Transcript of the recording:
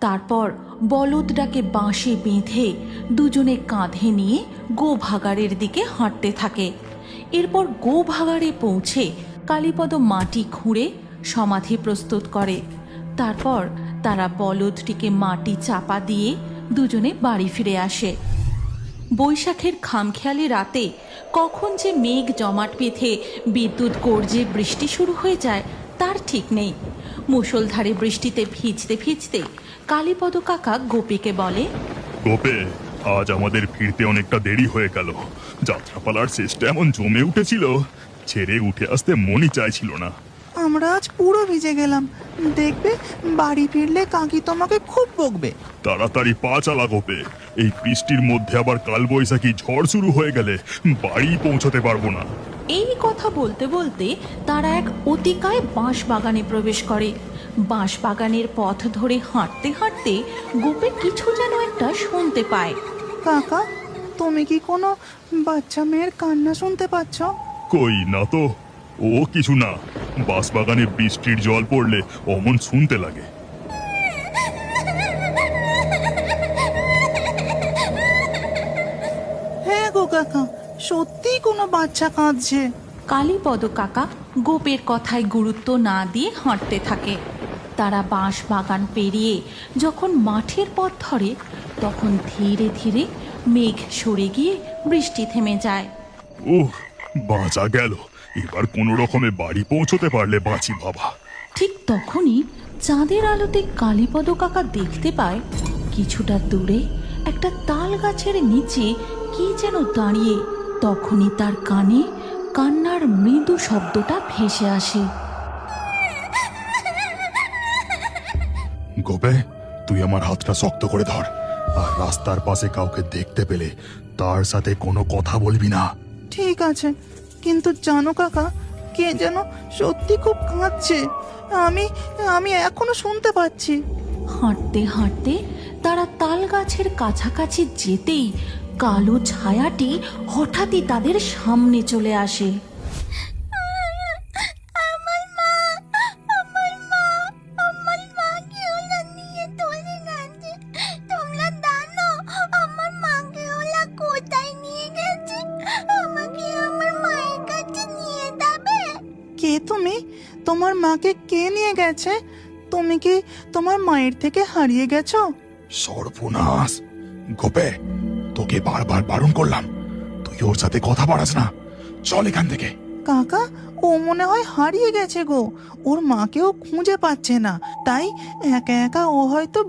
তারপর বলদটাকে বাঁশে বেঁধে দুজনে কাঁধে নিয়ে গোভাগাড়ের দিকে হাঁটতে থাকে। এরপর গোভাগাড়ে পৌঁছে কালীপদ মাটি খুঁড়ে সমাধি প্রস্তুত করে। তারপর তারা বলদটিকে মাটি চাপা দিয়ে দুজনে বাড়ি ফিরে আসে। বৈশাখের খামখেয়ালি রাতে কখন যে মেঘ জমাট বেঁধে বিদ্যুৎ গর্জে বৃষ্টি শুরু হয়ে যায় তার ঠিক নেই। মুষলধারে বৃষ্টিতে ভিজতে ভিজতে কালীপদ কাকা গোপীকে বলে, গোপে, আজ আমাদের ফিরতে অনেকটা দেরি হয়ে গেল। যাত্রাপালার শেষটা এমন জমে উঠেছিল, ছেড়ে উঠে আসতে মনই চাইছিল না। আমরা আজ পুরো ভিজে গেলাম। দেখবে বাড়ি ফিরলে কাকি তোমাকে খুব বকবে। তাড়াতাড়ি পা চালা গোপে, এই বৃষ্টির মধ্যে আবার কালবৈশাখী ঝড় শুরু হয়ে গেলে বাড়ি পৌঁছতে পারবো না। এই কথা বলতে বলতে তারা এক অতিকায় বাঁশ বাগানে প্রবেশ করে। বাঁশ বাগানের পথ ধরে হাঁটতে হাঁটতে গোপে কিছু যেন একটা শুনতে পায়। কাকা, তুমি কি কোনো বাচ্চা মেয়ের কান্না শুনতে পাচ্ছ? কই না তো, ও কিছু না। বাঁশবাগানে বৃষ্টির জল পড়লে অমন শুনতে লাগে। হ্যাঁ গো কাকা, সত্যিই কোনো বাচ্চা কাঁদছে। কালীপদ কাকা গোপের কথায় গুরুত্ব না দিয়ে হাঁটতে থাকে। তারা বাঁশ বাগান পেরিয়ে যখন মাঠের পথ ধরে তখন ধীরে ধীরে মেঘ সরে গিয়ে বৃষ্টি থেমে যায়। উহ, বাঁচা গেল। এবার কোনো রকমে বাড়ি পৌঁছতে পারলে বাঁচি বাবা। ঠিক তখনই চাঁদের আলোতে কালীপদ কাকা দেখতে পায় কিছুটা দূরে একটা তাল গাছের নিচে কি যেন দাঁড়িয়ে। তখনই তার কানে কান্নার মৃদু শব্দটা ভেসে আসে। গোপে, তুই আমার হাতটা শক্ত করে ধর, আর রাস্তার পাশে কাউকে দেখতে পেলে তার সাথে কোনো কথা বলবি না। ঠিক আছে, কিন্তু জানো কাকা, কে যেন সত্যি খুব কাঁদছে। আমি আমি এখনো শুনতে পাচ্ছি। হাঁটতে হাঁটতে তারা তাল গাছের কাছাকাছি যেতেই কালো ছায়াটি হঠাৎই তাদের সামনে চলে আসে। কে তুমি? তোমার মাকে কে নিয়ে গেছে? তুমি কি তোমার মায়ের থেকে হারিয়ে গেছো? সর্বনাশ! গোপে, তোকে বারবার বারণ করলাম, তুই ওর সাথে কথা বাড়াস না। চল এখান থেকে। কাকা, ও মনে হয় হারিয়ে গেছে গো। ওর মাকেও খুঁজে পাচ্ছে না, তাই একা একা ও হয়তো